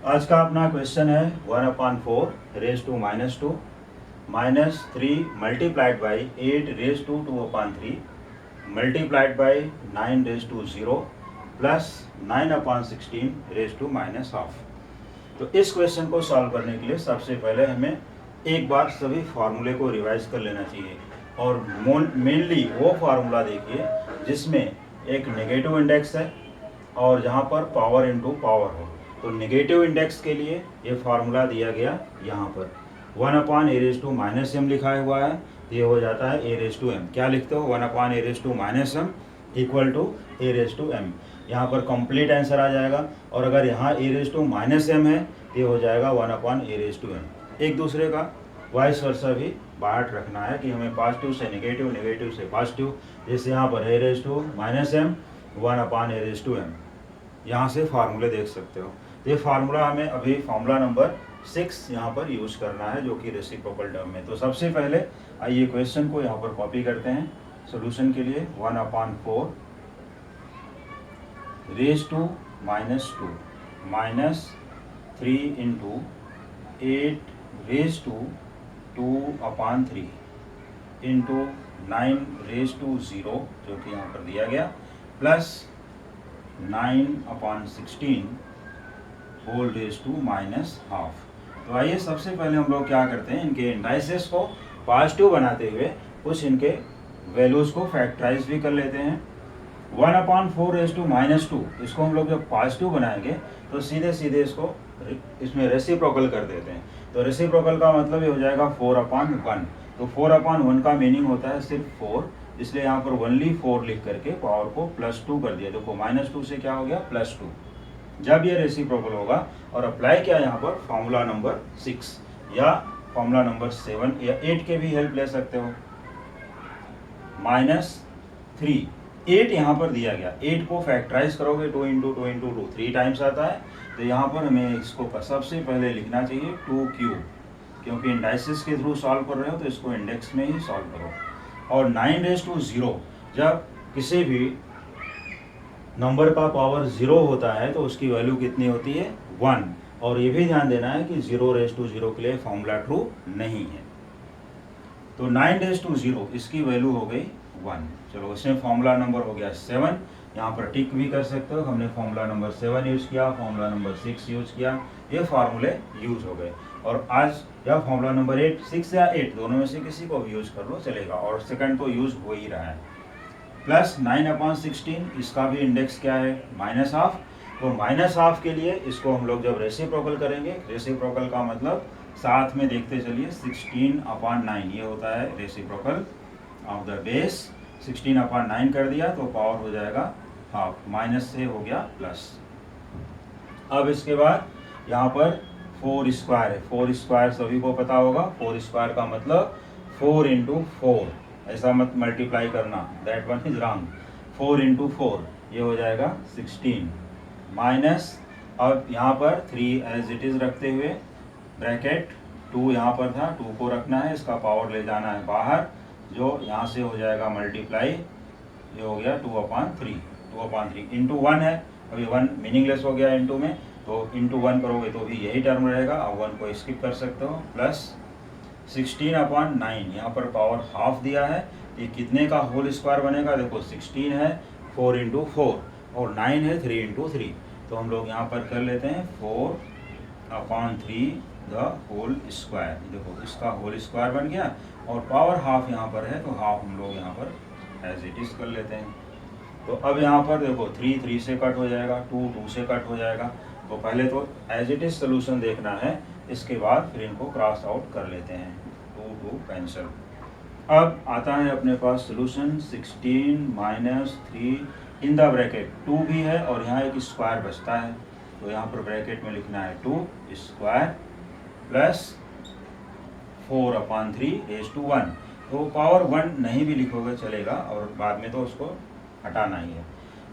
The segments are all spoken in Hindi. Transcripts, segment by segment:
आज का अपना क्वेश्चन है 1/4 raise to -2 -3 multiplied by 8 raise to 2/3 multiplied by 9 raise to 0 plus 9/16 raise to -half. तो इस क्वेश्चन को सॉल्व करने के लिए सबसे पहले हमें एक बार सभी फार्मूले को रिवाइज कर लेना चाहिए और मेनली वो फार्मूला देखिए जिसमें एक नेगेटिव इंडेक्स है और जहाँ पर पावर इनटू पावर हो। तो नेगेटिव इंडेक्स के लिए ये फार्मूला दिया गया यहाँ पर 1/a⁻m लिखा हुआ है, तो ये हो जाता है a⁻m। क्या लिखते हो 1/a⁻m इक्वल टू a⁻m। यहाँ पर कंप्लीट आंसर आ जाएगा और अगर यहाँ a⁻m है तो ये हो जाएगा 1/a⁻m। एक दूसरे का वाइस वर्सा भी बाहर रखना है कि हमें पॉजिटिव से नेगेटिव, नेगेटिव से पॉजिटिव। जैसे यहाँ पर a⁻m 1/a⁻m, यहाँ से फार्मूले देख सकते हो। ये फार्मूला हमें अभी फार्मूला नंबर 6 यहाँ पर यूज करना है जो कि रेसिप्रोकल टर्म में। तो सबसे पहले आइए क्वेश्चन को यहाँ पर कॉपी करते हैं सॉल्यूशन के लिए। 1/4 raise to -2 -3 into 8 raise to 2/3 into 9 raise to 0 जो कि यहाँ पर दिया गया plus 9/16 whole raise to -half. तो आइए सबसे पहले हम लोग क्या करते हैं, इनके इंडाइसेस को पॉजिटिव बनाते हुए कुछ इनके वैल्यूज़ को फैक्टराइज भी कर लेते हैं। 1/4 रेज़ टू -2 इसको हम लोग जब पॉजिटिव बनाएंगे तो सीधे सीधे इसको इसमें रेसिप्रोकल कर देते हैं। तो रेसिप्रोकल का मतलब ये हो जाएगा 4/1। तो 4/1 का मीनिंग होता है सिर्फ 4, इसलिए यहाँ पर ओनली 4 लिख करके पावर को +2 कर दिया। देखो -2 से क्या हो गया +2। जब ये रेसिप्रोकल होगा और अप्लाई किया यहाँ पर फॉर्मूला नंबर 6 या फॉर्मूला नंबर 7 या 8 के भी हेल्प ले सकते हो। -3 8 यहाँ पर दिया गया, 8 को फैक्टराइज करोगे 2 इंटू 2 इंटू 2 3 टाइम्स आता है। तो यहाँ पर हमें इसको सबसे पहले लिखना चाहिए 2 क्योंकि इंडाइसिस के थ्रू सॉल्व कर रहे हो तो इसको इंडेक्स में ही सॉल्व करो। और 9 रेज़ टू 0 जब किसी भी नंबर का पावर 0 होता है तो उसकी वैल्यू कितनी होती है 1। और ये भी ध्यान देना है कि 0 रेज़ टू 0 के लिए फॉर्मूला ट्रू नहीं है। तो 9 रेज़ टू 0 इसकी वैल्यू हो गई 1। चलो इसमें फॉर्मूला नंबर हो गया 7, यहाँ पर टिक भी कर सकते हो। हमने फॉर्मूला नंबर 7 यूज़ किया, फॉर्मूला नंबर 6 यूज़ किया, ये फार्मूले यूज़ हो गए। और आज या फॉर्मूला नंबर 8, 6 या 8 दोनों में से किसी को भी यूज़ कर लो चलेगा, और सेकंड तो यूज़ हो ही रहा है। प्लस 9/16 इसका भी इंडेक्स क्या है -हाफ। तो -हाफ के लिए इसको हम लोग जब रेसिप्रोकल करेंगे, रेसिप्रोकल का मतलब साथ में देखते चलिए 16/9 ये होता है रेसिप्रोकल ऑफ द बेस। 16/9 कर दिया तो पावर हो जाएगा हाफ, माइनस से हो गया प्लस। अब इसके बाद यहाँ पर 4 स्क्वायर है। 4 स्क्वायर सभी को पता होगा, 4 स्क्वायर का मतलब 4 इंटू 4, ऐसा मत मल्टीप्लाई करना, that one is wrong. 4 into 4 ये हो जाएगा 16 माइनस, अब यहाँ पर 3 एज इट इज़ रखते हुए ब्रैकेट 2 यहाँ पर था, 2 को रखना है, इसका पावर ले जाना है बाहर, जो यहाँ से हो जाएगा मल्टीप्लाई, ये हो गया 2/3 इंटू 1 है। अभी 1 मीनिंगलेस हो गया इंटू में, तो इंटू 1 करोगे तो भी यही टर्म रहेगा, अब 1 को स्किप कर सकते हो। प्लस 16/9 यहाँ पर पावर हाफ दिया है, ये कितने का होल स्क्वायर बनेगा, देखो 16 है 4 इंटू 4 और 9 है 3 इंटू 3। तो हम लोग यहाँ पर कर लेते हैं 4/3 द होल स्क्वायर। देखो इसका होल स्क्वायर बन गया और पावर हाफ यहाँ पर है तो हाफ हम लोग यहाँ पर एज इट इज़ कर लेते हैं। तो अब यहाँ पर देखो 3 3 से कट हो जाएगा, 2 2 से कट हो जाएगा। तो पहले तो एज इट इज़ सोल्यूशन देखना है, इसके बाद फिर इनको क्रॉस आउट कर लेते हैं, 2 2 कैंसिल। अब आता है अपने पास सोल्यूशन 16 - 3 इन द ब्रैकेट 2 भी है और यहाँ एक स्क्वायर बचता है, तो यहाँ पर ब्रैकेट में लिखना है 2 स्क्वायर प्लस 4/3 रेज़ टू 1। तो पावर 1 नहीं भी लिखोगे चलेगा और बाद में तो उसको हटाना ही है।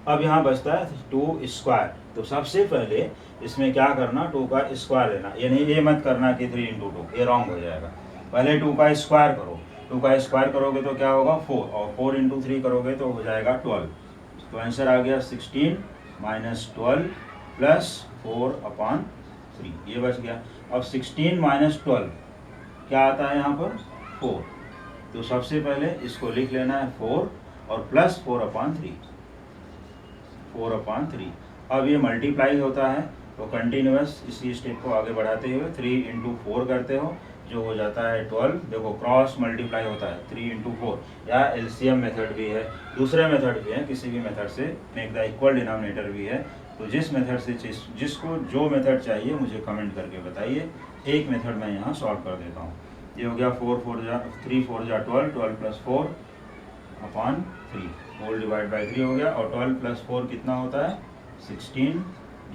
अब यहाँ बचता है 2 स्क्वायर। तो सबसे पहले इसमें क्या करना, 2 का स्क्वायर लेना, यानी ये मत करना कि 3 इंटू 2, ये रॉन्ग हो जाएगा। पहले 2 का स्क्वायर करो, 2 का स्क्वायर करोगे तो क्या होगा 4, और 4 इंटू 3 करोगे तो हो जाएगा 12। तो आंसर आ गया 16 - 12 प्लस 4/3। 3, ये बच गया। अब 16 माइनस 12 क्या आता है यहाँ पर 4, तो सबसे पहले इसको लिख लेना है 4 और प्लस 4/3, 4/3। अब ये मल्टीप्लाई होता है तो कंटिन्यूअस इसी स्टेप को आगे बढ़ाते हुए 3 इंटू 4 करते हो, जो हो जाता है 12। देखो क्रॉस मल्टीप्लाई होता है 3 इंटू 4, या एलसीएम मेथड भी है, दूसरे मेथड भी है, किसी भी मेथड से मेक द इक्वल डिनोमिनेटर भी है। तो जिस मेथड से जिसको जो मेथड चाहिए मुझे कमेंट करके बताइए। एक मेथड मैं यहाँ सॉल्व कर देता हूँ। ये हो गया 3 4 जा 12, 12 प्लस 4/3 होल डिवाइड बाई 3 हो गया, और 12 प्लस 4 कितना होता है 16,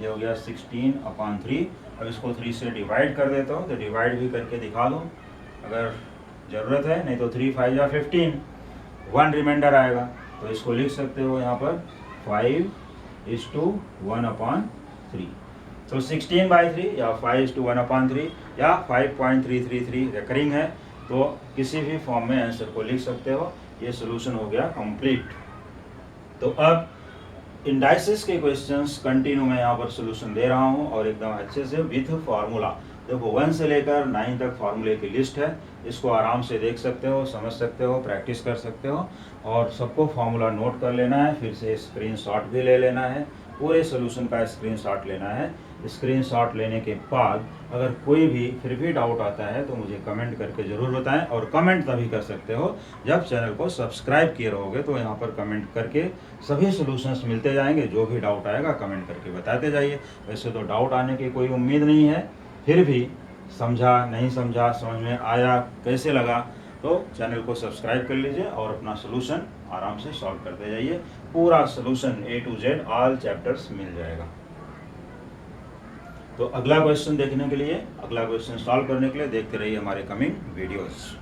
ये हो गया 16/3। अब इसको 3 से डिवाइड कर देता हूँ, तो डिवाइड भी करके दिखा दो अगर ज़रूरत है, नहीं तो 3 5 जा 15, 1 रिमाइंडर आएगा। तो इसको लिख सकते हो यहाँ पर 5:1/3। तो 16/3 या 5:1/3 या 5.333 रेकरिंग है, तो किसी भी फॉर्म में आंसर को लिख सकते हो। ये सोल्यूशन हो गया कंप्लीट। तो अब इंडाइसिस के क्वेश्चंस कंटिन्यू मैं यहाँ पर सोल्यूशन दे रहा हूँ, और एकदम अच्छे से विथ फार्मूला। देखो 1 से लेकर 9 तक फार्मूले की लिस्ट है, इसको आराम से देख सकते हो, समझ सकते हो, प्रैक्टिस कर सकते हो, और सबको फार्मूला नोट कर लेना है, फिर से स्क्रीनशॉट भी ले लेना है, पूरे सोल्यूशन का स्क्रीनशॉट लेना है। स्क्रीनशॉट लेने के बाद अगर कोई भी फिर भी डाउट आता है तो मुझे कमेंट करके ज़रूर बताएं, और कमेंट तभी कर सकते हो जब चैनल को सब्सक्राइब किए रहोगे। तो यहाँ पर कमेंट करके सभी सोल्यूशंस मिलते जाएंगे, जो भी डाउट आएगा कमेंट करके बताते जाइए। वैसे तो डाउट आने की कोई उम्मीद नहीं है, फिर भी समझा नहीं समझा, समझ में आया कैसे लगा, तो चैनल को सब्सक्राइब कर लीजिए और अपना सोल्यूशन आराम से सॉल्व करते जाइए। पूरा solution A to Z all chapters मिल जाएगा। तो अगला क्वेश्चन देखने के लिए, अगला क्वेश्चन सॉल्व करने के लिए देखते रहिए हमारे कमिंग वीडियोस।